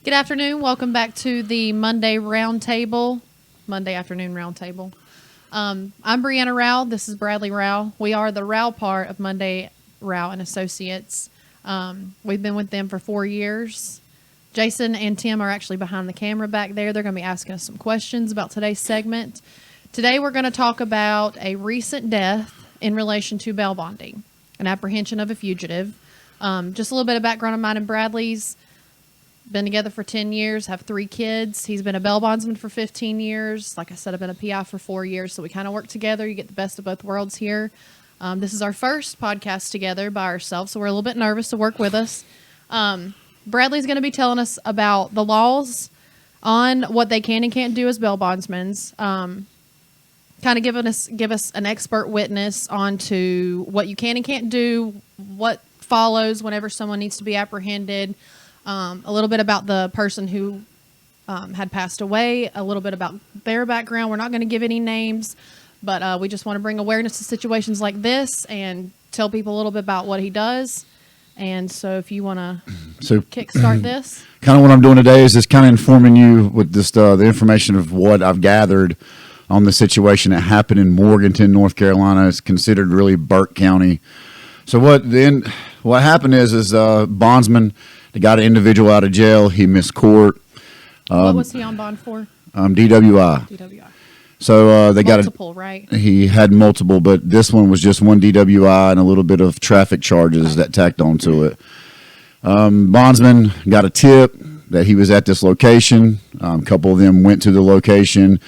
Good afternoon. Welcome back to the Monday Roundtable, Monday afternoon Roundtable. I'm Brianna Rao. This is Bradley Rao. We are the Rao part of Monday Rao and Associates. We've been with them for 4 years. Jason and Tim are actually behind the camera back there. They're going to be asking us some questions about today's segment. Today we're going to talk about a recent death in relation to Bailbonding, an apprehension of a fugitive. Just a little bit of background on mine and Bradley's. Been together for 10 years, have 3 kids. He's been a bail bondsman for 15 years. Like I said, I've been a PI for 4 years, so we kind of work together. You get the best of both worlds here. This is our first podcast together by ourselves, so we're a little bit nervous, so work with us. Bradley's going to be telling us about the laws on what they can and can't do as bail bondsmen. Kind of give us an expert witness onto what you can and can't do, what follows whenever someone needs to be apprehended. A little bit about the person who had passed away, a little bit about their background. We're not going to give any names, but we just want to bring awareness to situations like this and tell people a little bit about what he does. And so if you want to kickstart this. Kind of what I'm doing today is just kind of informing you with this, the information of what I've gathered on the situation that happened in Morganton, North Carolina. It's considered really Burke County. So what happened is bondsman, they got an individual out of jail. He missed court. What was he on bond for? DWI. DWI. So they multiple, right? He had multiple, but this one was just one DWI and a little bit of traffic charges that tacked onto it. Bondsman got a tip that he was at this location. A couple of them went to the location.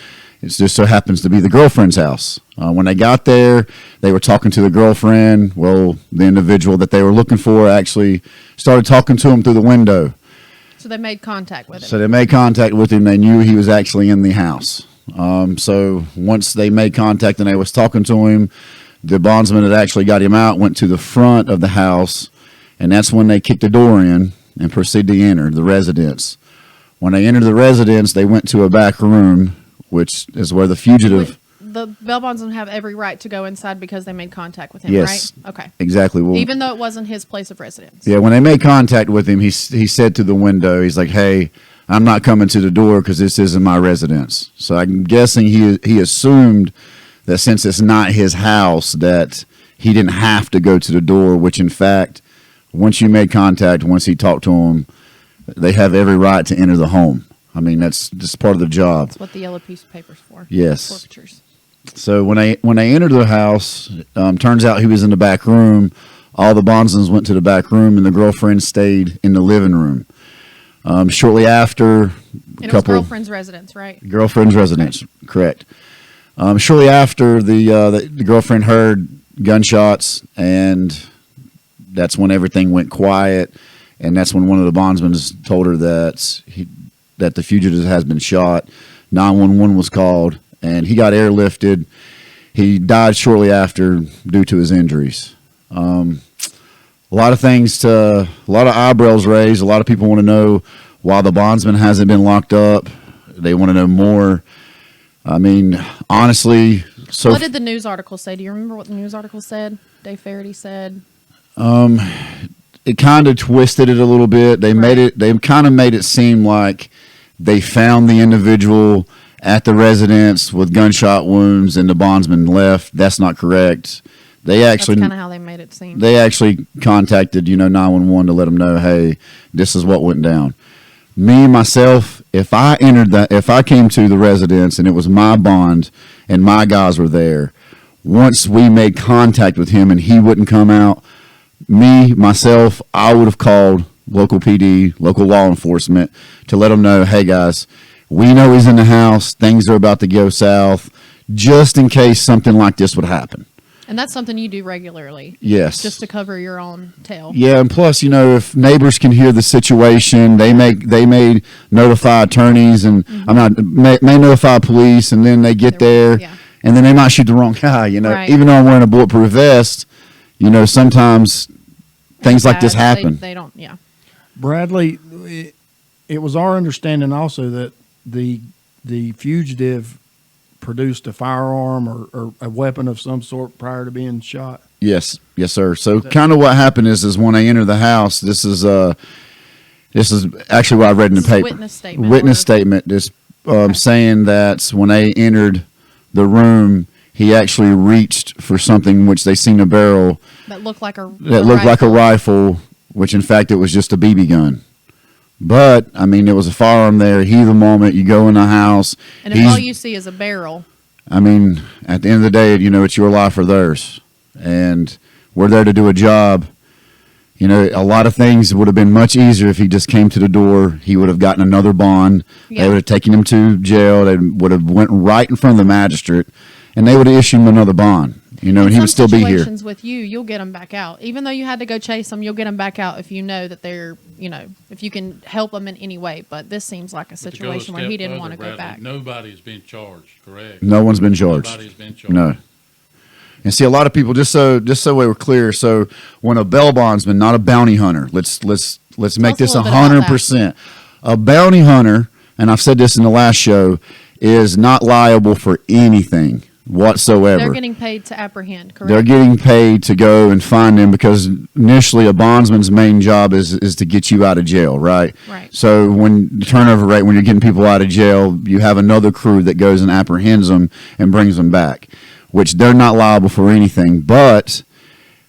It just so happens to be the girlfriend's house. When they got there, they were talking to the girlfriend. Well, the individual that they were looking for actually started talking to him through the window. So they made contact with him. So they made contact with him. They knew he was actually in the house. So once they made contact and they was talking to him, the bondsman that actually got him out went to the front of the house, and that's when they kicked the door in and proceeded to enter the residence. When they entered the residence, they went to a back room, which is where the fugitive... The bail bondsmen have every right to go inside because they made contact with him, yes, right? Okay. Exactly. Well, even though it wasn't his place of residence. Yeah, when they made contact with him, he said to the window, he's like, hey, I'm not coming to the door because this isn't my residence. So I'm guessing he assumed that since it's not his house that he didn't have to go to the door, which in fact, once you made contact, once he talked to him, they have every right to enter the home. I mean, that's just part of the job. That's what the yellow piece of paper's for. Yes. Forfeitures. So when they entered the house, turns out he was in the back room. All the bondsmen went to the back room, and the girlfriend stayed in the living room. Shortly after, and it was girlfriend's residence, right? Girlfriend's residence, correct. Shortly after, the girlfriend heard gunshots, and that's when everything went quiet. And that's when one of the bondsmen told her that the fugitive has been shot. 911 was called, and he got airlifted. He died shortly after due to his injuries. A lot of eyebrows raised. A lot of people want to know why the bondsman hasn't been locked up. They want to know more. I mean, honestly. So what did the news article say? Do you remember what the news article said? Dave Faraday said. It kind of twisted it a little bit. They kind of made it seem like they found the individual at the residence with gunshot wounds and the bondsman left. That's not correct. That's kind of how they made it seem. They actually contacted, 911 to let them know, hey, this is what went down. Me, myself, if I came to the residence and it was my bond and my guys were there, once we made contact with him and he wouldn't come out, myself, I would have called local PD, local law enforcement to let them know, hey guys, we know he's in the house. Things are about to go south, just in case something like this would happen. And that's something you do regularly. Yes. Just to cover your own tail. Yeah, and plus, if neighbors can hear the situation, they may notify attorneys and may notify police, and then they get there, and then they might shoot the wrong guy. Right. Even though I'm wearing a bulletproof vest, sometimes things like this happen. They don't. Yeah. Bradley, it was our understanding also that the fugitive produced a firearm or a weapon of some sort prior to being shot? Yes, sir. So kind of what happened is when I entered the house, this is This is actually what I read in the This is a paper. witness statement Witness or- statement is Okay. saying that when they entered the room, he actually reached for something which they seen a barrel That looked like a that looked like a rifle, which in fact it was just a BB gun. But I mean, there was a firearm there. Heat of the moment, you go in the house. And if all you see is a barrel, I mean, at the end of the day, it's your life or theirs, and we're there to do a job. A lot of things would have been much easier if he just came to the door. He would have gotten another bond. Yeah. They would have taken him to jail. They would have went right in front of the magistrate, and they would have issued him another bond. And he some would still be here. situations with you'll get them back out. Even though you had to go chase them, you'll get them back out if you know that they're, if you can help them in any way. But this seems like a But to go situation where step he didn't further, want to go Bradley, back. Nobody's been charged, correct? No one's been charged. Nobody's been charged. No. And see, a lot of people, just so we were clear. So when a bail bondsman, not a bounty hunter, let's make us this a little bit about that. 100%. A bounty hunter, and I've said this in the last show, is not liable for anything whatsoever. They're getting paid to apprehend, correct? They're getting paid to go and find them, because initially a bondsman's main job is to get you out of jail, right? Right. So when the turnover rate, when you're getting people out of jail, you have another crew that goes and apprehends them and brings them back, which they're not liable for anything. But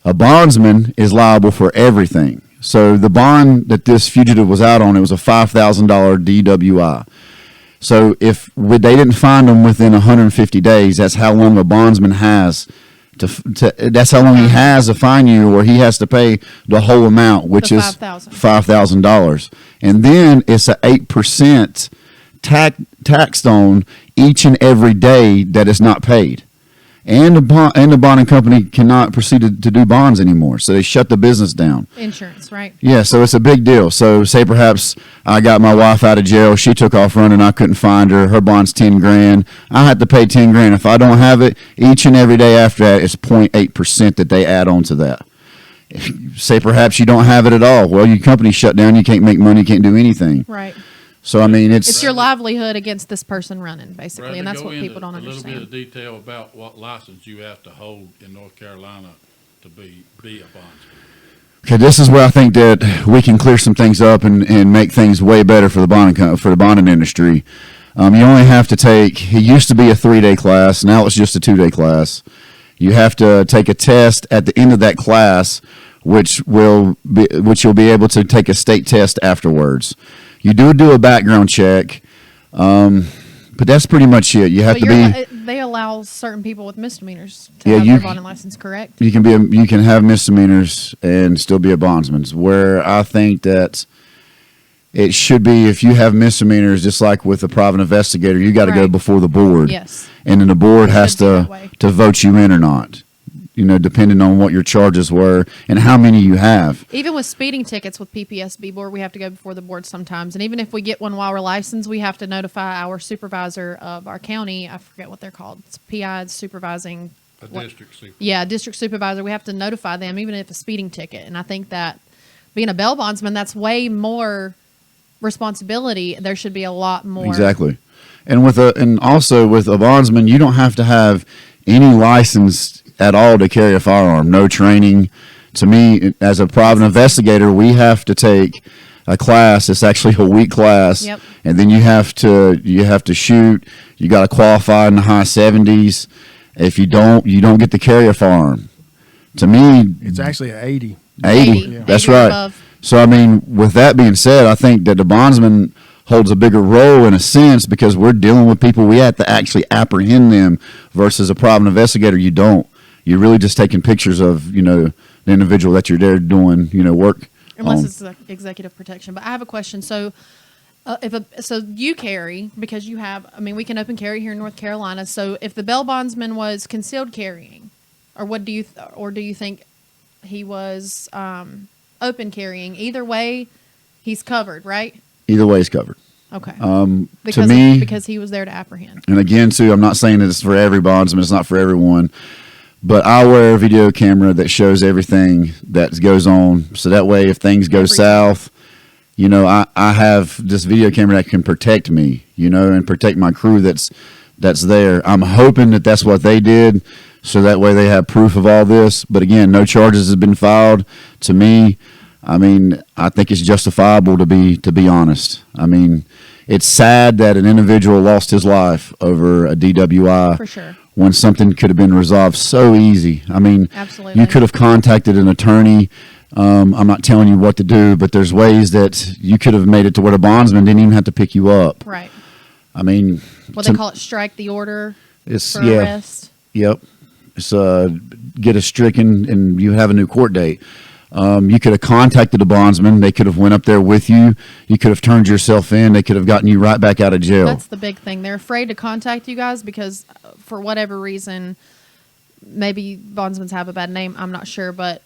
a bondsman is liable for everything. So the bond that this fugitive was out on, it was a $5,000 DWI. So if they didn't find him within 150 days, that's how long a bondsman has that's how long he has to fine you, or he has to pay the whole amount, which The is $5,000. $5,000. And then it's a 8% taxed on each and every day that is not paid. And the bonding company cannot proceed to do bonds anymore, so they shut the business down. Insurance, right? Yeah, so it's a big deal. So say perhaps I got my wife out of jail, she took off running, I couldn't find her, her bond's 10 grand, I had to pay 10 grand. If I don't have it, each and every day after that, it's 0.8% that they add on to that. Say perhaps you don't have it at all. Well, your company shut down, you can't make money, you can't do anything. Right. So I mean, It's your livelihood against this person running, basically, Bradley, and that's go what into people don't a little bit understand. of detail about what license you have to hold in North Carolina to be a bondsman. Okay, this is where I think that we can clear some things up and make things way better for the bonding industry. You only have to take. It used to be a 3-day class. Now it's just a 2-day class. You have to take a test at the end of that class, which you'll be able to take a state test afterwards. You do a background check, but that's pretty much it. You have But to be. they allow certain people with misdemeanors to Yeah, have you- their bonding license, correct? You can have misdemeanors and still be a bondsman. Where I think that it should be, if you have misdemeanors, just like with a private investigator, you got to go Right. before the board. Yes. And then the board It has should be that way. to vote you in or not. Depending on what your charges were and how many you have. Even with speeding tickets with PPSB board, we have to go before the board sometimes. And even if we get one while we're licensed, we have to notify our supervisor of our county. I forget what they're called. It's PI supervising. A what- district supervisor. Yeah, district supervisor. We have to notify them even if a speeding ticket. And I think that being a bail bondsman, that's way more responsibility. There should be a lot more. Exactly. And also with a bondsman, you don't have to have any license at all to carry a firearm. No training. To me, as a private investigator, we have to take a class. It's actually a week class. Yep. And then you have to shoot. You got to qualify in the high 70s. If you don't get to carry a firearm. To me, It's actually an 80. 80. Yeah. That's 80 or right. above. So, I mean, with that being said, I think that the bondsman holds a bigger role in a sense, because we're dealing with people, we have to actually apprehend them, versus a private investigator, you don't. You're really just taking pictures of, the individual that you're there doing, work Unless on. it's executive protection. But I have a question. So, so you carry, because you have. I mean, we can open carry here in North Carolina. So, if the bail bondsman was concealed carrying, or what do you, or do you think he was open carrying? Either way, he's covered, right? Either way is covered. Okay. To me, because he was there to apprehend. and again, too, I'm not saying that it's for every bondsman, it's not for everyone, but I wear a video camera that shows everything that goes on, so that way if things go Everything. south, I have this video camera that can protect me, and protect my crew that's there. I'm hoping that that's what they did, so that way they have proof of all this. But again, no charges have been filed. To me, I mean, I think it's justifiable to be honest. I mean, it's sad that an individual lost his life over a DWI For sure. when something could have been resolved so easy. I mean, Absolutely. you could have contacted an attorney. I'm not telling you what to do, but there's ways that you could have made it to where the bondsman didn't even have to pick you up. Right. I mean, What they call it, strike the order it's for yeah, arrest. yep. It's get a stricken and you have a new court date. You could have contacted a bondsman. They could have went up there with you. You could have turned yourself in. They could have gotten you right back out of jail. That's the big thing. They're afraid to contact you guys because, for whatever reason, maybe bondsmen have a bad name. I'm not sure, but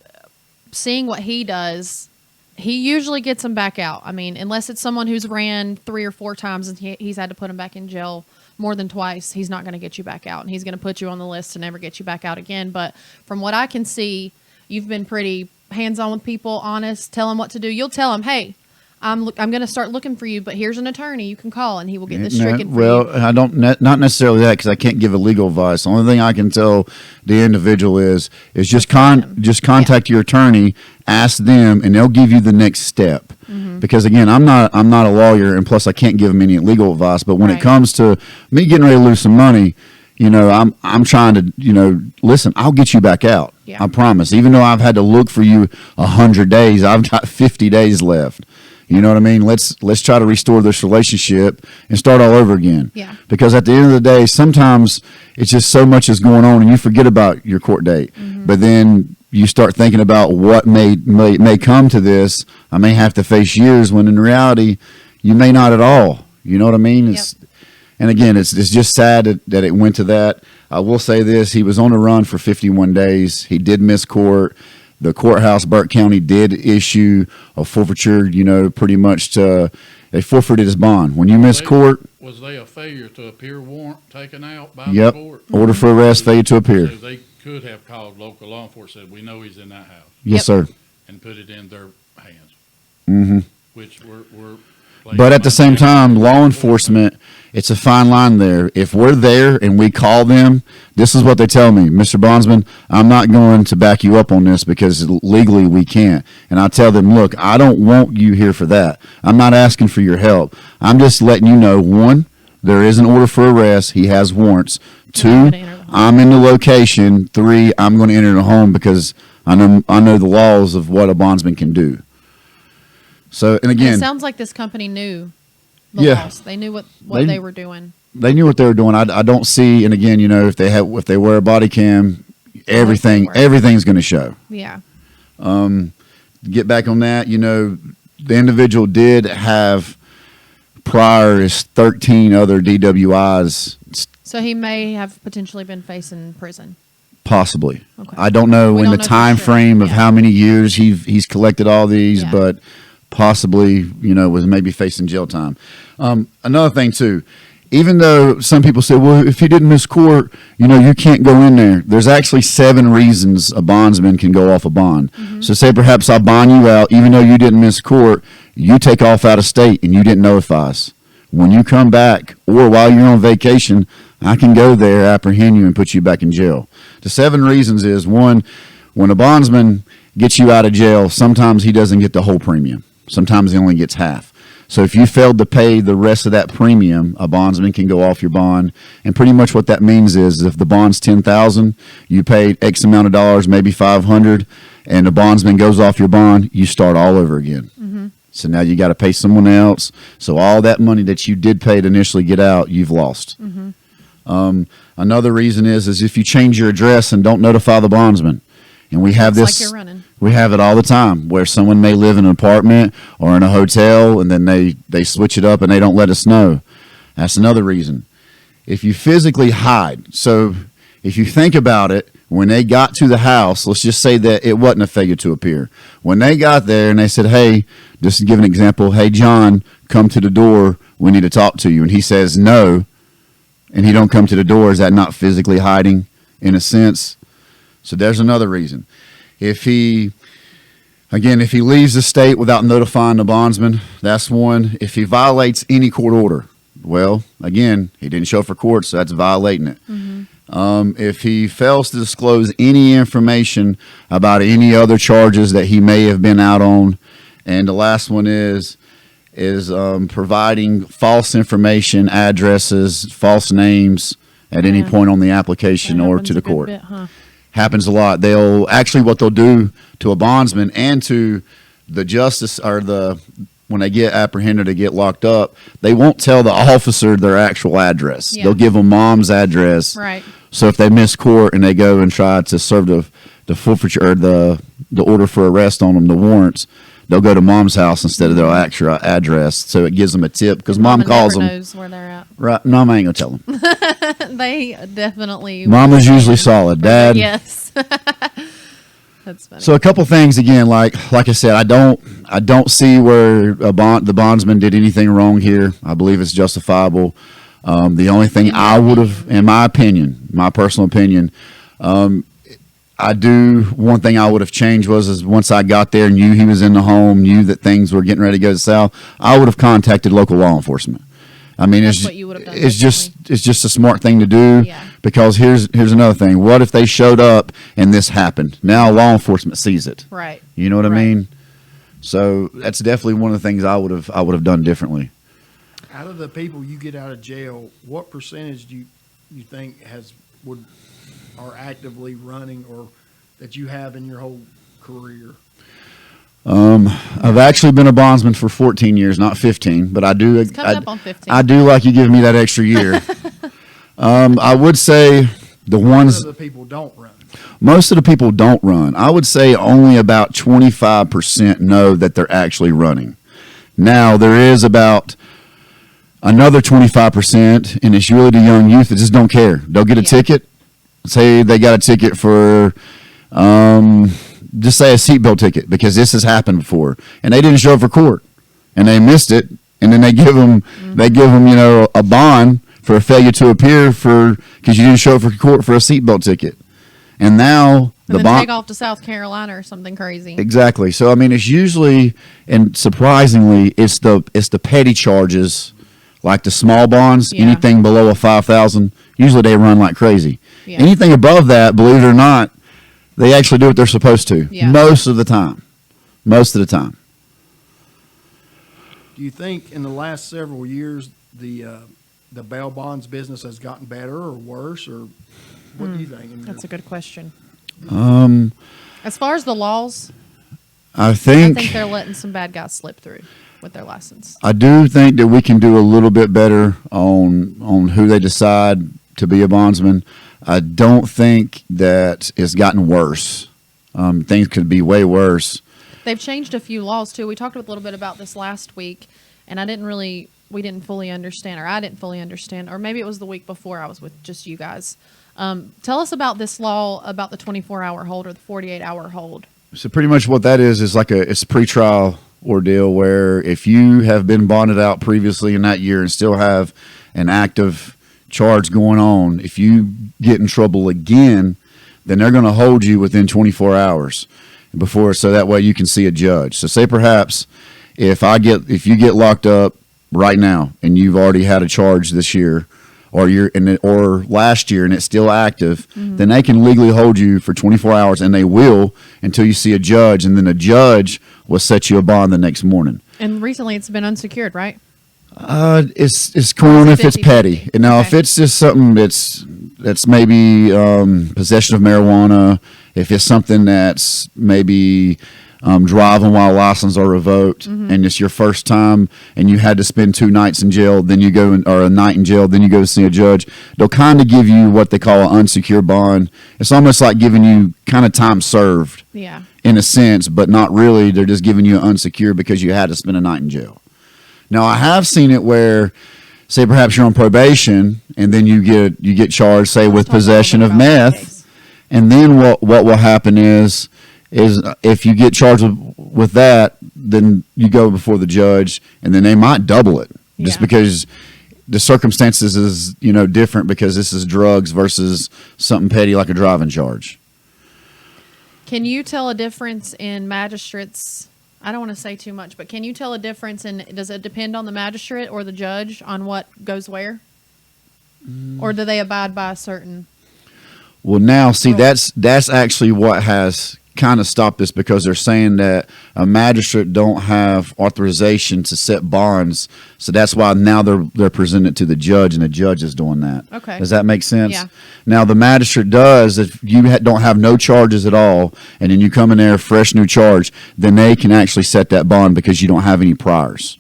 seeing what he does, he usually gets them back out. I mean, unless it's someone who's ran 3 or 4 times and he's had to put them back in jail more than twice, he's not going to get you back out, and he's going to put you on the list to never get you back out again. But from what I can see, you've been pretty hands-on with people, honest, tell them what to do. You'll tell them, hey, I'm going to start looking for you, but here's an attorney you can call, and he will get this stricken for you. Well, I don't not necessarily that, because I can't give a legal advice. The only thing I can tell the individual is just contact your attorney, ask them, and they'll give you the next step. Mm-hmm. Because again, I'm not a lawyer, and plus I can't give them any legal advice. But when it Right. comes to me getting ready to lose some money, I'm trying to listen. I'll get you back out. Yeah. I promise. Even though I've had to look for you 100 days, I've got 50 days left. You know what I mean? Let's try to restore this relationship and start all over again. Yeah. Because at the end of the day, sometimes it's just so much is going on and you forget about your court date. Mm-hmm. But then you start thinking about what may come to this. I may have to face years when in reality you may not at all. You know what I mean? And again, it's just sad that it went to that. I will say this: he was on the run for 51 days. He did miss court. The courthouse, Burke County, did issue a forfeiture. Pretty much they forfeited his bond when you miss court. Was they a failure to appear warrant taken out by Yep. the court? Order for arrest, failure to appear. So they could have called local law enforcement, said, we know he's in that house, Yes, sir. and put it in their hands, hmm which were. But at the same time, law enforcement, it's a fine line there. If we're there and we call them, this is what they tell me: Mr. Bondsman, I'm not going to back you up on this because legally we can't. And I tell them, look, I don't want you here for that. I'm not asking for your help. I'm just letting you know, 1, there is an order for arrest. He has warrants. 2, I'm in the location. 3, I'm going to enter the home because I know the laws of what a bondsman can do. So, and again, it sounds like this company knew the Yeah. laws. They knew what They- they were doing. they knew what they were doing. I don't see, and again, if they wear a body cam, everything's going to show. Yeah. Get back on that, the individual did have prior is 13 other DWIs, So he may have potentially been facing prison. possibly. Okay. I don't know We in don't the know for time sure. frame of Yeah. how many years he's collected all these, Yeah. but possibly, was maybe facing jail time. Another thing too, even though some people say, well, if he didn't miss court, you can't go in there. There's actually 7 reasons a bondsman can go off a bond. Mm-hmm. So say perhaps I bond you out, even though you didn't miss court, you take off out of state and you didn't notify us. When you come back or while you're on vacation, I can go there, apprehend you, and put you back in jail. The 7 reasons is: 1, when a bondsman gets you out of jail, sometimes he doesn't get the whole premium. Sometimes he only gets half. So if you failed to pay the rest of that premium, a bondsman can go off your bond. And pretty much what that means is if the bond's $10,000, you paid X amount of dollars, maybe $500, and the bondsman goes off your bond, you start all over again. Mm-hmm. So now you got to pay someone else. So all that money that you did pay to initially get out, you've lost. Mm-hmm. Another reason is if you change your address and don't notify the bondsman. And we have It's this. like you're running. We have it all the time where someone may live in an apartment or in a hotel, and then they switch it up and they don't let us know. That's another reason. If you physically hide, so if you think about it, when they got to the house, let's just say that it wasn't a failure to appear. When they got there and they said, hey, just to give an example, hey, John, come to the door. We need to talk to you. And he says no, and he don't come to the door. Is that not physically hiding in a sense? So there's another reason. If he leaves the state without notifying the bondsman, that's one. If he violates any court order, well, again, he didn't show for court, so that's violating it. Mm-hmm. If he fails to disclose any information about any other charges that he may have been out on, and the last one is providing false information, addresses, false names at any Yeah. point on the application That or happens to a the good court. bit, huh? Happens a lot. What they'll do to a bondsman and to the justice or when they get apprehended or get locked up, they won't tell the officer their actual address. Yeah. They'll give them mom's address. Right. So if they miss court and they go and try to serve the forfeiture or the order for arrest on them, the warrants, they'll go to mom's house instead of their actual address. So it gives them a tip because mom Mama calls never them. knows where they're at. Right? No, I ain't gonna tell them. They definitely. Mama's usually solid. Dad. Yes. That's funny. So a couple things again, like I said, I don't see where the bondsman did anything wrong here. I believe it's justifiable. The only thing I would have, in my opinion, my personal opinion, one thing I would have changed is once I got there, knew he was in the home, knew that things were getting ready to go south, I would have contacted local law enforcement. I mean, That's what you would have done it's just a smart thing to do. Yeah. Because here's another thing. What if they showed up and this happened? Now law enforcement sees it. Right. You know what I Right. mean? So that's definitely one of the things I would have done differently. Out of the people you get out of jail, what percentage do you think are actively running or that you have in your whole career? I've actually been a bondsman for 14 years, not 15, but I do. It's coming up on 15. I do like you giving me that extra year. I would say the ones. Most of the people don't run. Most of the people don't run. I would say only about 25% know that they're actually running. Now, there is about another 25%, and it's really the young youth that just don't care. They'll get a ticket. Say they got a ticket for, just say a seatbelt ticket, because this has happened before, and they didn't show up for court, and they missed it, and then they give them, a bond for a failure to appear because you didn't show up for court for a seatbelt ticket. And now And then take off to South Carolina or something crazy. Exactly. So I mean, it's usually, and surprisingly, it's the petty charges, like the small bonds. Yeah. Anything below a 5,000, usually they run like crazy. Yeah. Anything above that, believe it or not, they actually do what they're supposed to. Yeah. Most of the time. Do you think in the last several years the bail bonds business has gotten better or worse, or what do you think? That's a good question. Um, As far as the laws, I I think think they're letting some bad guys slip through with their license. I do think that we can do a little bit better on who they decide to be a bondsman. I don't think that it's gotten worse. Things could be way worse. They've changed a few laws too. We talked a little bit about this last week, and we didn't fully understand, or I didn't fully understand, or maybe it was the week before I was with just you guys. Tell us about this law about the 24-hour hold or the 48-hour hold. So pretty much what that is it's a pretrial ordeal where if you have been bonded out previously in that year and still have an active charge going on, if you get in trouble again, then they're going to hold you within 24 hours so that way you can see a judge. So say perhaps if you get locked up right now and you've already had a charge this year or last year and it's still active, then they can legally hold you for 24 hours, and they will until you see a judge, and then a judge will set you a bond the next morning. And recently it's been unsecured, right? It's cool if it's 50-50. petty. And now, Okay. if it's just something that's maybe possession of marijuana, if it's something that's maybe driving while license are revoked, and it's your first time, and you had to spend 2 nights in jail, then you go or a night in jail, then you go to see a judge. They'll kind of give you what they call an unsecured bond. It's almost like giving you kind of time served Yeah. in a sense, but not really. They're just giving you unsecured because you had to spend a night in jail. Now, I have seen it where, say, perhaps you're on probation, and then you get charged, say, with Talk a little possession bit of about that meth, case. and then what will happen is if you get charged with that, then you go before the judge, and then they might double it just Yeah. because the circumstances is different because this is drugs versus something petty like a driving charge. Can you tell a difference in magistrates? I don't want to say too much, but can you tell a difference in, does it depend on the magistrate or the judge on what goes where? Or do they abide by a certain? Well, now see that's actually what has kind of stopped this, because they're saying that a magistrate don't have authorization to set bonds, so that's why now they're presenting it to the judge, and the judge is doing that. Okay. Does that make sense? Yeah. Now the magistrate does, if you don't have no charges at all, and then you come in there fresh new charge, then they can actually set that bond because you don't have any priors.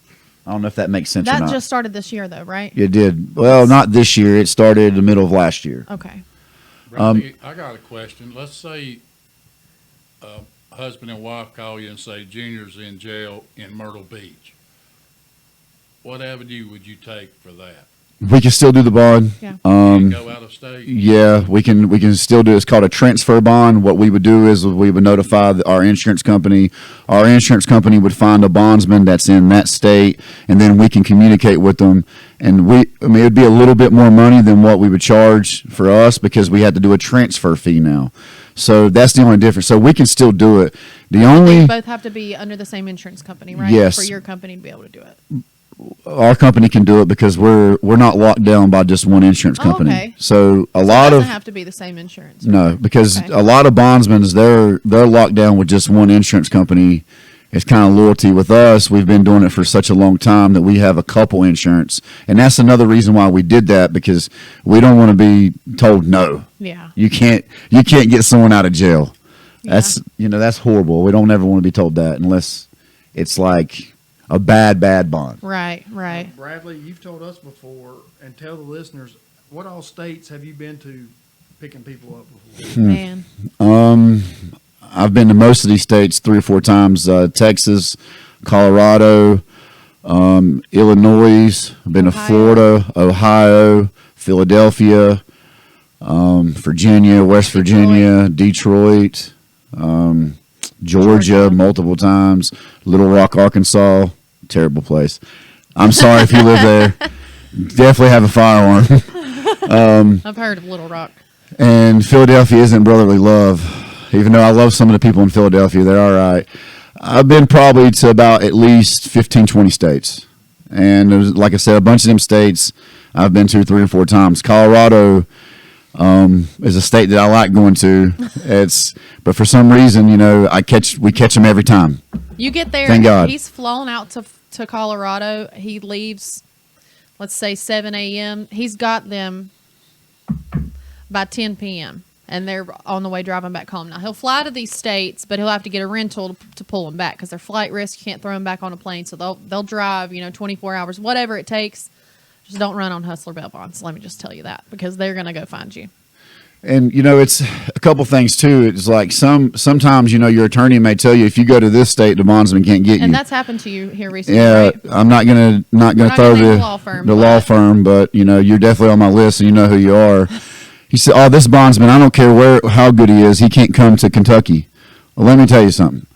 I don't know if that makes sense or That not. just started this year, though, right? It did. Well, not this year. It started in the middle of last year. Okay. Bradley, I got a question. Let's say husband and wife call you and say Junior's in jail in Myrtle Beach. What avenue would you take for that? We can still do the bond. Yeah. Can you go out of state? Yeah, we can still do it. It's called a transfer bond. What we would do is we would notify our insurance company. Our insurance company would find a bondsman that's in that state, and then we can communicate with them. And it would be a little bit more money than what we would charge for us, because we had to do a transfer fee now. So that's the only difference. So we can still do it. The only You both have to be under the same insurance company, right? Yes. For your company to be able to do it. our company can do it because we're not locked down by just one insurance company. Okay. So a So lot it of doesn't have to be the same insurance. no, because Okay. a lot of bondsmen they're locked down with just one insurance company. It's kind of loyalty. With us, we've been doing it for such a long time that we have a couple insurance, and that's another reason why we did that, because we don't want to be told no. Yeah. You can't get someone out of jail. Yeah. That's horrible. We don't ever want to be told that unless it's like a bad bond. Right. Right. Bradley, you've told us before, and tell the listeners, what all states have you been to picking people up before? Man. I've been to most of these states 3 or 4 times. Texas, Colorado, Illinois. I've been to Ohio. Florida, Ohio, Philadelphia, Virginia, West Virginia, Detroit, Georgia multiple times, Little Rock, Arkansas. Terrible place. I'm sorry if you live there. Definitely have a firearm. I've heard of Little Rock. And Philadelphia isn't brotherly love. Even though I love some of the people in Philadelphia, they're all right. I've been probably to about at least 15, 20 states. And there's, like I said, a bunch of them states I've been to 3 or 4 times. Colorado is a state that I like going to. But for some reason, we catch them every time. You get there. Thank God. He's flown out to Colorado. He leaves, let's say 7 a.m. He's got them by 10 p.m. and they're on the way driving back home. Now, he'll fly to these states, but he'll have to get a rental to pull them back because they're flight risk. You can't throw them back on a plane. So they'll drive, 24 hours, whatever it takes. Just don't run on Hustler bail bonds. Let me just tell you that, because they're going to go find you. And, it's a couple things, too. It's like sometimes, your attorney may tell you if you go to this state, the bondsman can't get you. And that's happened to you here recently, Yeah, right? I'm not gonna throw gonna name the the law firm, law firm, but you're definitely on my list, and you know who you are. He said, "Oh, this bondsman, I don't care how good he is, he can't come to Kentucky." Well, let me tell you something.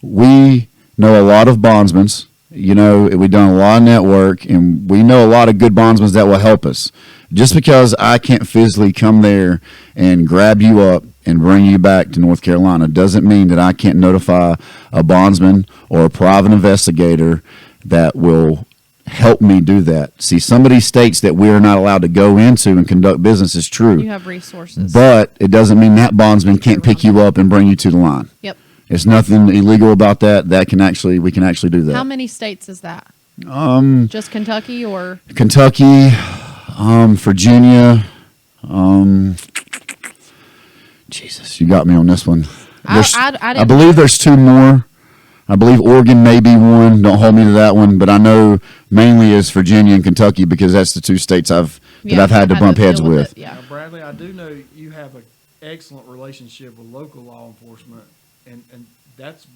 We know a lot of bondsmen. We've done a lot of network, and we know a lot of good bondsmen that will help us. Just because I can't physically come there and grab you up and bring you back to North Carolina doesn't mean that I can't notify a bondsman or a private investigator that will help me do that. See, some of these states that we are not allowed to go into and conduct business is true. You have resources. But it doesn't mean that bondsman can't pick you up and bring you to the line. Yep. There's nothing illegal about that. We can actually do that. How many states is that? Just Kentucky or? Kentucky, Virginia. Jesus, you got me on this one. I believe there's 2 more. I believe Oregon may be one. Don't hold me to that one, but I know mainly is Virginia and Kentucky, because that's the 2 states I've had to bump heads deal with. it, yeah. Now, Bradley, I do know you have an excellent relationship with local law enforcement, and that's,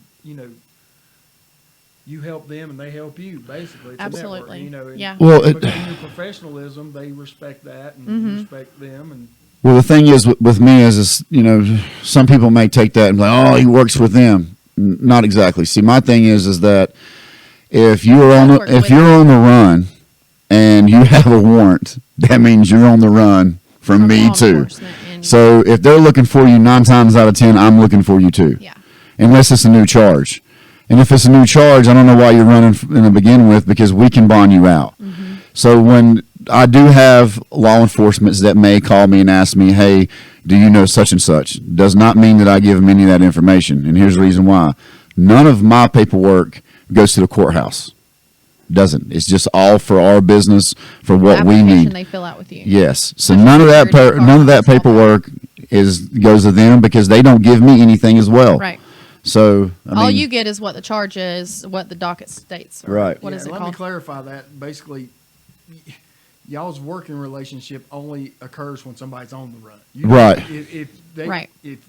you help them and they help you, basically. It's a Absolutely. network, and Yeah. Well, because of your professionalism, they respect that, and you respect them, and Well, the thing is with me is some people may take that and be like, oh, he works with them. Not exactly. See, my thing is that if you're on the run and you have a warrant, that means you're on the run from me law too. enforcement and- So if they're looking for you 9 times out of 10, I'm looking for you too. Yeah. Unless it's a new charge. And if it's a new charge, I don't know why you're running in to begin with, because we can bond you out. So when I do have law enforcement that may call me and ask me, hey, do you know such and such? Does not mean that I give them any of that information. And here's the reason why. None of my paperwork goes to the courthouse. Doesn't. It's just all for our business, for what we Application need. they fill out with you. Yes. So Social none of that Security card, none of that all that. paperwork goes to them because they don't give me anything as well. Right. So All you get is what the charge is, what the docket states. Or Right. What is it Let called? me clarify that. Basically, y'all's working relationship only occurs when somebody's on the run. Right. Right. If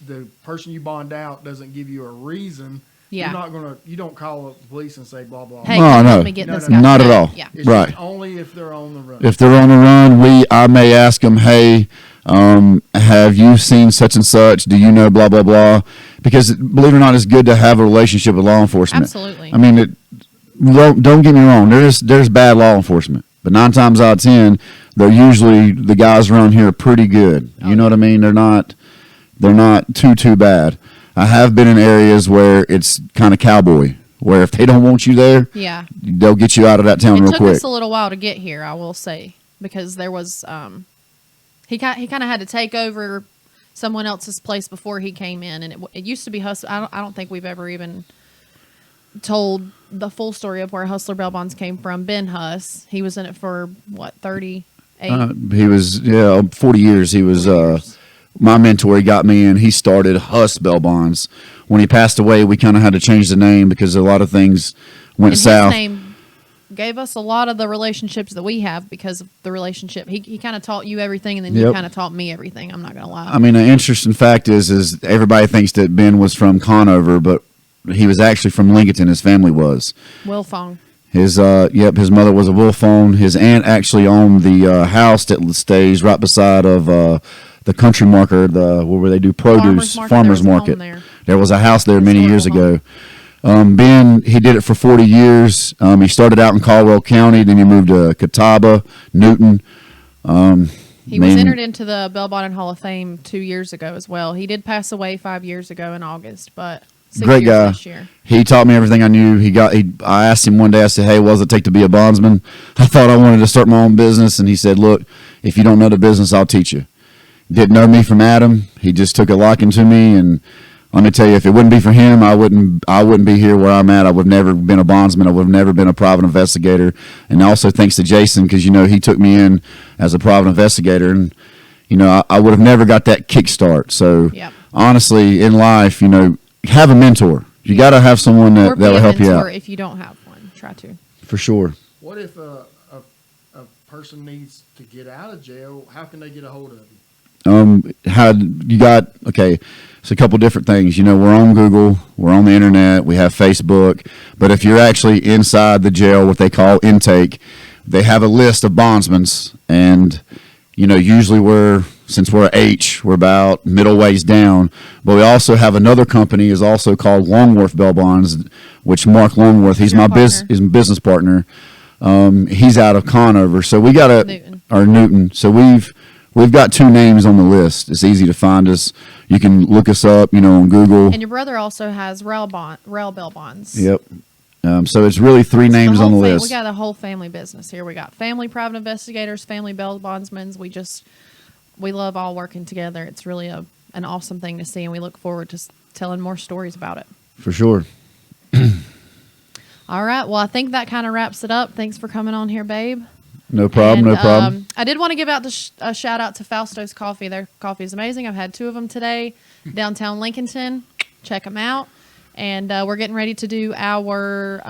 the person you bond out doesn't give you a reason, Yeah. you don't call up the police and say blah blah. Hey, No, can you no. help me get No, this no, guy? not at No, all. Yeah. It's Right. just only if they're on the run. If they're on the run, I may ask them, hey, have you seen such and such? Do you know blah, blah, blah? Because believe it or not, it's good to have a relationship with law enforcement. Absolutely. I mean, don't get me wrong. There's bad law enforcement, but 9 times out of 10, they're usually the guys around here are pretty good. You know what I mean? They're not too bad. I have been in areas where it's kind of cowboy, where if they don't want you there, Yeah. they'll get you out of that town It real took quick. us a little while to get here, I will say, because there was he kind of had to take over someone else's place before he came in, and it used to be Hustler. I don't think we've ever even told the full story of where Hustler Bail Bonds came from. Ben Huss, he was in it for what 38. He was 40 years. He was 40 years. my mentor. He got me in. He started Huss Bail Bonds. When he passed away, we kind of had to change the name because a lot of things went And south. his name gave us a lot of the relationships that we have because of the relationship. He kind of taught you everything, and then you Yep. kind of taught me everything. I'm not gonna lie. I mean, an interesting fact is everybody thinks that Ben was from Conover, but he was actually from Lincoln. His family was. Will Fong. His mother was a wolf-owned. His aunt actually owned the house that stays right beside of the country market, where they do produce, farmers market. There was a house there many years ago. Ben, he did it for 40 years. He started out in Caldwell County, then he moved to Catawba, Newton. He was entered into the Bailbonding Hall of Fame 2 years ago as well. He did pass away 5 years ago in August, but 6 Great years guy. this year. He taught me everything I knew. I asked him one day, I said, hey, what does it take to be a bondsman? I thought I wanted to start my own business. And he said, look, if you don't know the business, I'll teach you. Didn't know me from Adam. He just took a liking to me. And let me tell you, if it wouldn't be for him, I wouldn't be here where I'm at. I would have never been a bondsman. I would have never been a private investigator. And also thanks to Jason, because, he took me in as a private investigator. And, I would have never got that kickstart. So Yep. honestly, in life, have a mentor. You got to have someone Or be that will a help you mentor out. if you don't have one. Try to. For sure. What if a person needs to get out of jail? How can they get a hold of you? It's a couple different things. We're on Google, we're on the internet, we have Facebook, but if you're actually inside the jail, what they call intake, they have a list of bondsmen, and usually since we're H, we're about middle ways down, but we also have another company is also called Longworth Bail Bonds, which Mark Longworth, he's Your my partner. business partner. He's out of Conover, so we got Newton. So we've got 2 names on the list. It's easy to find us. You can look us up, on Google. And your brother also has Rail Bail Bonds. Yep. So it's really 3 So names on the we list. got a whole family business here. We got family private investigators, family bail bondsmen. We love all working together. It's really an awesome thing to see, and we look forward to telling more stories about it. For sure. All right. Well, I think that kind of wraps it up. Thanks for coming on here, babe. No problem. And, No problem. I did want to give out a shout out to Fausto's Coffee. Their coffee is amazing. I've had 2 of them today, downtown Lincolnton. Check them out. And we're getting ready to do our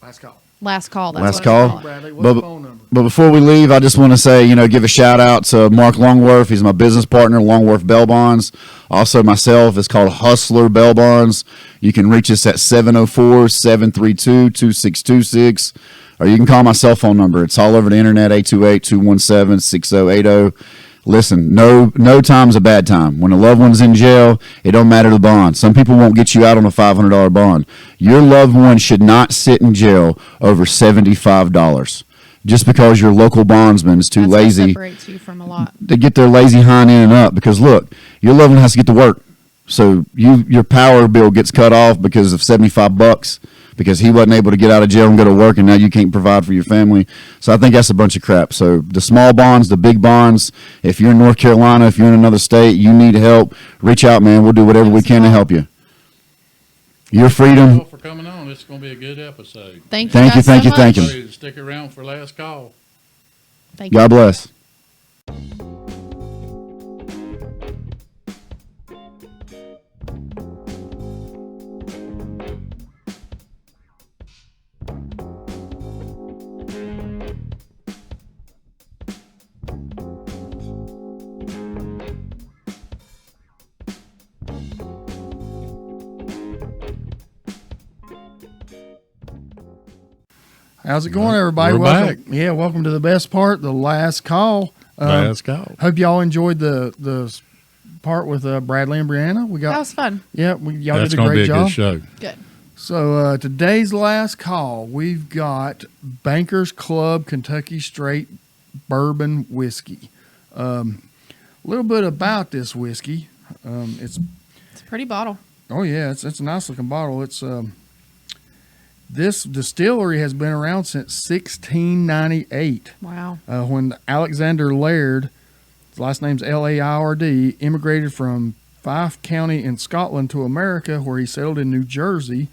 Last call. last call. That's Last what call? I call it. Bradley, what's the phone number? But before we leave, I just want to say, give a shout out to Mark Longworth. He's my business partner, Longworth Bail Bonds. Also myself. It's called Hustler Bail Bonds. You can reach us at 704-732-2626, or you can call my cell phone number. It's all over the internet, 828-217-6080. Listen, no time's a bad time. When a loved one's in jail, it don't matter the bond. Some people won't get you out on a $500 bond. Your loved one should not sit in jail over $75 just because your local bondsman is too That's what lazy separates you from a lot. to get their lazy hind in and up. Because look, your loved one has to get to work, so your power bill gets cut off because of $75. because he wasn't able to get out of jail and go to work, and now you can't provide for your family. So I think that's a bunch of crap. So the small bonds, the big bonds, if you're in North Carolina, if you're in another state, you need help, reach out, man. We'll do whatever we can to help you. Your freedom. Thank you for coming on. It's going to be a good episode. Thank you. Thank you, guys so thank you, much. thank you. Everybody stick around for last call. Thank you. God bless. How's it going, everybody? We're welcome. back. Yeah, welcome to the best part, the last call. Last call. Hope y'all enjoyed the part with Bradley and Brianna. We That got was fun. y'all That's did a going to great be a job. good show. Good. So today's last call, we've got Bankers Club Kentucky Straight Bourbon Whiskey. A little bit about this whiskey. It's It's a pretty bottle. it's a nice looking bottle. It's this distillery has been around since 1698. Wow. When Alexander Laird, his last name's Laird, immigrated from Fife County in Scotland to America, where he settled in New Jersey,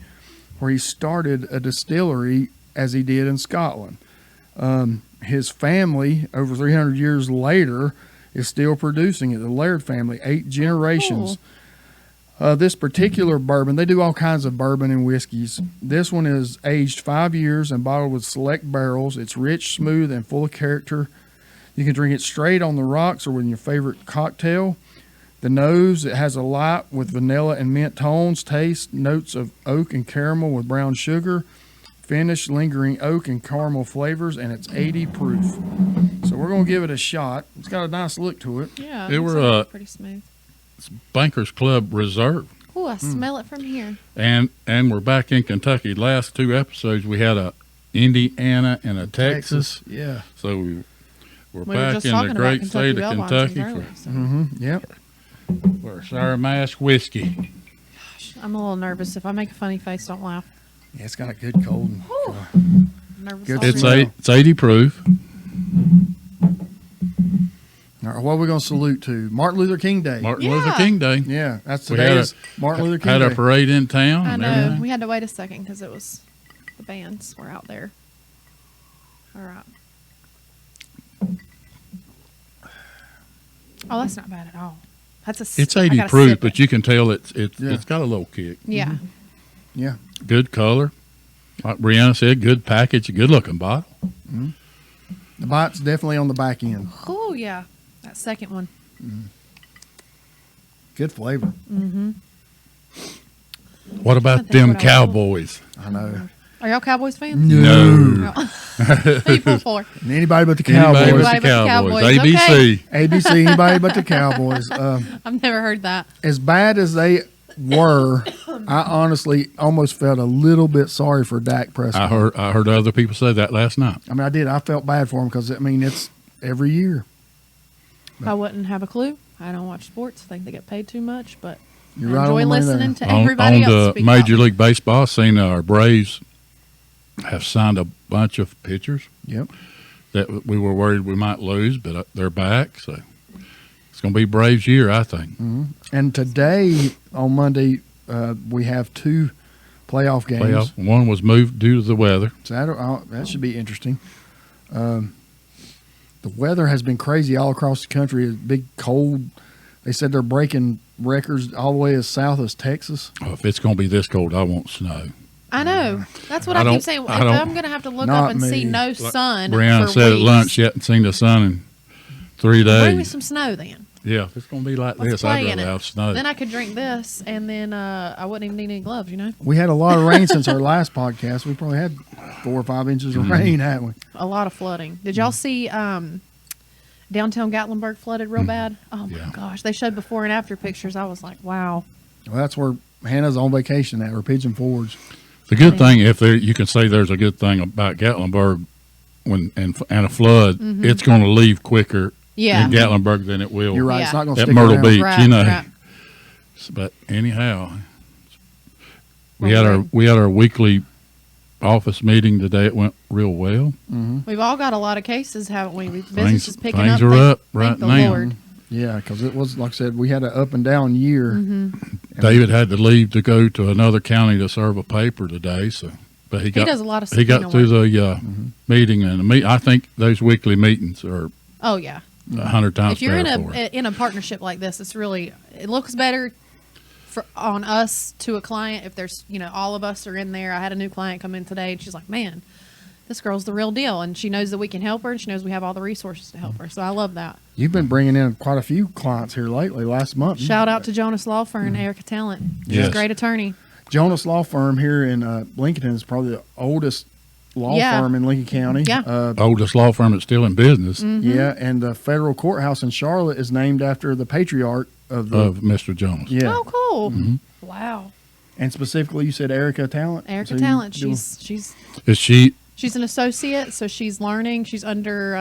where he started a distillery as he did in Scotland. His family, over 300 years later, is still producing it. The Laird family, 8 generations. Cool. This particular bourbon, they do all kinds of bourbon and whiskeys. This one is aged 5 years and bottled with select barrels. It's rich, smooth, and full of character. You can drink it straight on the rocks or with your favorite cocktail. The nose, it has a light with vanilla and mint tones. Taste, notes of oak and caramel with brown sugar. Finish, lingering oak and caramel flavors, and it's 80 proof. So we're going to give it a shot. It's got a nice look to it. Yeah. They it were, looks pretty smooth. Bankers Club Reserve. Oh, I smell it from here. And we're back in Kentucky. Last 2 episodes, we had a Indiana and a Texas. Yeah. So we're We were back just in talking the about great Kentucky state of Bailbonding Kentucky earlier, so Yep. for Sour Mash whiskey. I'm a little nervous. If I make a funny face, don't laugh. Yeah, it's got a good cold. I'm nervous Good already. It's smell. it's 80 proof. All right, what are we going to salute to? Martin Luther King Day. Martin Yeah. Luther King Day. Yeah, that's We had today's Martin Luther King Had Day. a parade in town. I and know. everything. We had to wait a second because it was the bands were out there. All right. Oh, that's not bad at all. That's a. It's I 80 gotta proof, sip but it. you can tell it's Yeah. it's got a little kick. Yeah. Yeah. Good color. Like Brianna said, good package, good looking bottle. The bite's definitely on the back end. Oh yeah, that second one. Good flavor. What about think them what I would- Cowboys? I know. Are y'all Cowboys fans? No. Who you pull for? And anybody but the Anybody Cowboys. but the Everybody but the Cowboys. Cowboys, ABC. ABC, anybody but the Cowboys. I've never heard that. As bad as they were, I honestly almost felt a little bit sorry for Dak Prescott. I heard other people say that last night. I mean, I did. I felt bad for him because, I mean, it's every year. I wouldn't have a clue. I don't watch sports. I think they get paid too much, but You're I right on enjoy the money there. listening to On everybody else the speak Major out. League Baseball, seen our Braves have signed a bunch of pitchers Yep. that we were worried we might lose, but they're back. So it's going to be Braves year, I think. And today, on Monday, we have 2 playoff games. Playoff. One was moved due to the weather. So that should be interesting. The weather has been crazy all across the country. It's big cold. They said they're breaking records all the way as south as Texas. Oh, if it's going to be this cold, I want snow. I know. That's what I I, don't- keep saying. If I don't- I'm going to have to look Not up and see me. no sun Brianna for said at weeks, lunch she hadn't seen the sun in 3 bring me days. some snow then. Yeah, if it's going to be like Let's this, I'd play in rather it. have snow. Then I could drink this, and then I wouldn't even need any gloves, you know? We had a lot of rain since our last podcast. We probably had 4 or 5 inches of rain, haven't we? A lot of flooding. Did y'all see downtown Gatlinburg flooded real bad? Oh, my Yeah. gosh. They showed before and after pictures. I was like, wow. Well, that's where Hannah's on vacation at, or Pigeon Forge. The good thing, if there, you can say there's a good thing about Gatlinburg and a flood, it's going to leave quicker Yeah. in Gatlinburg than it will You're right. Yeah. It's not going to at stick Myrtle around. Beach. Right, you know. right. But anyhow, Well, we had our weekly office meeting today. It went real well. We've all got a lot of cases, haven't we? Business Things- is picking things up. are Thank- up right thank the now. Lord. Yeah, because it was, like I said, we had an up and down year. David had to leave to go to another county to serve a paper today. So, but he got does a lot of he got subpoena through work. the meeting, and I think those weekly meetings are Oh yeah. 100 times If you're in better for it. a partnership like this, it looks better on us to a client if there's all of us are in there. I had a new client come in today, and she's like, "Man, this girl's the real deal," and she knows that we can help her, and she knows we have all the resources to help her. So I love that. You've been bringing in quite a few clients here lately. Last month, Shout out to Jonas Law Firm and Erica Talent. She's Yes. a great attorney. Jonas Law Firm here in Lincoln is probably the oldest law Yeah. firm in Lincoln County. Yeah. Oldest law firm that's still in business Yeah, and the federal courthouse in Charlotte is named after the patriarch of the. of Mr. Jones. Yeah, Oh, cool. Wow. and specifically, you said Erica Talent. Erica So you Talent. do- Is she? She's an associate, so she's learning. She's under,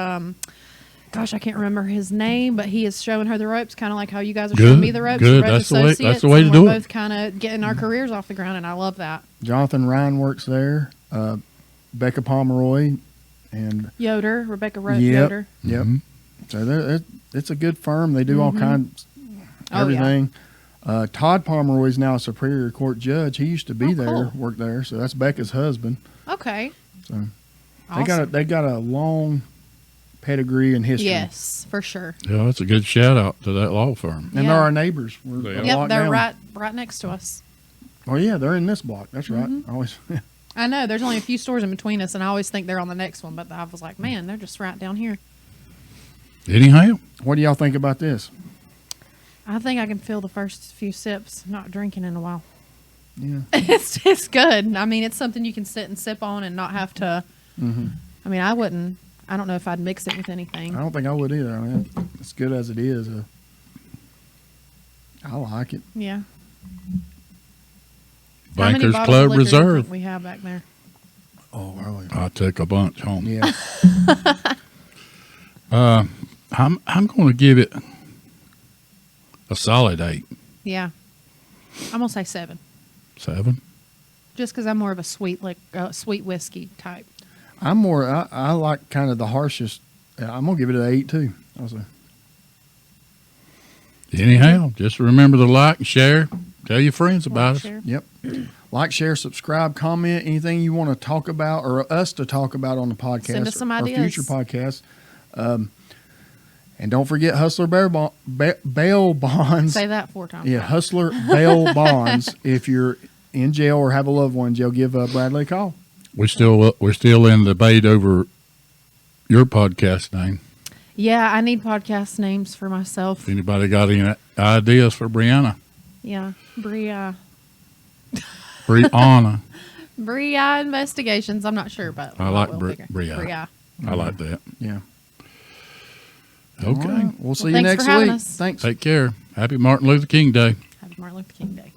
gosh, I can't remember his name, but he is showing her the ropes, kind of like how you guys are Good, showing me the ropes. good. We're both That's the way- that's associates, the way to and do we're it. both kind of getting our careers off the ground, and I love that. Jonathan Ryan works there. Becca Pomeroy, and Yoder, Rebecca Yep. Yoder. Yep. So it's a good firm. They do all kinds, Oh, everything. Todd Pomeroy is now a Superior Court judge. He used to be Oh, there, cool. work there. So that's Becca's husband. Okay. So Awesome. they got a long pedigree and history. Yes, for sure. Yeah, that's a good shout out to that law firm. And Yeah. they're our neighbors. We're They a are. Yep, block they're down. right next to us. Oh yeah, they're in this block. That's right. I always. I know. There's only a few stores in between us, and I always think they're on the next one, but I was like, man, they're just right down here. Anyhow, What do y'all think about this? I think I can feel the first few sips, not drinking in a while. Yeah. It's good. I mean, it's something you can sit and sip on and not have to. I mean, I wouldn't. I don't know if I'd mix it with anything. I don't think I would either. I mean, it's good as it is. I like it. Yeah. How many Bankers bottles of Club liquor do you think Reserve. we have back there. Oh, really? I took a bunch home. Yeah. I'm going to give it a solid 8, Yeah. I'm gonna say 7, 7. just because I'm more of a sweet whiskey type. I'm more. I like kind of the harshest. I'm gonna give it an 8 too. Anyhow, just remember to like and share. Tell your friends about us. Share. Yep. Like, share, subscribe, comment, anything you want to talk about or us to talk about on the podcast. Send us some or ideas. future podcasts. And don't forget Hustler bail bonds. Say that 4 times. Yeah, Hustler bail bonds. If you're in jail or have a loved one in jail, give Bradley a call. We're still in debate over your podcast name. Yeah, I need podcast names for myself. If anybody got any ideas for Brianna, Yeah, Bria Brianna, Investigations. I'm not sure, but I like we'll Bria. figure. Bria. I like that. Yeah. Okay, All right. We'll see you thanks next for having week. us. Thanks. take care. Happy Martin Luther King Day. Happy Martin Luther King Day.